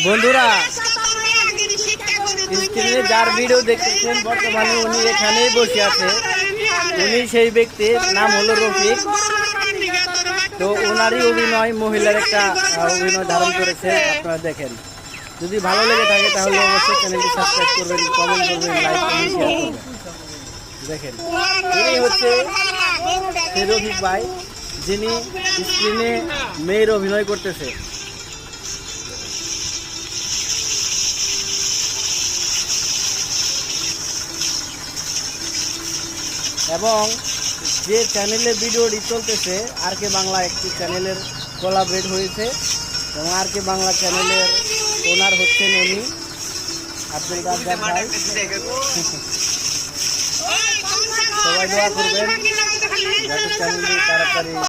বন্ধুরা স্ক্রিনে যার ভিডিও দেখতেছেন বর্তমানে উনি এখানেই বসে আছে। উনি সেই ব্যক্তি, নাম হলো রফিক। তো ওনারই অভিনয়, মহিলার একটা অভিনয় ধারণ করেছে। আপনারা দেখেন, যদি ভালো লেগে থাকে তাহলে অবশ্যই চ্যানেলটি সাবস্ক্রাইব করবেন, কমেন্ট করবেন, লাইক করবেন, শেয়ার করবেন। দেখেন, ইনি হচ্ছে সেই রফিক ভাই যিনি স্ক্রিনে মেয়ের অভিনয় করতেছে। এবং যে চ্যানেলে ভিডিওটি চলতেছে আর কে বাংলা একটি চ্যানেলের কোলাবরেট হয়েছে এবং আর কে বাংলা চ্যানেলের ওনার হচ্ছেন উনি আব্দুল রাজ্জাক ভাই। সবাই দোয়া করবেন যাতে চ্যানেলটি তাড়াতাড়ি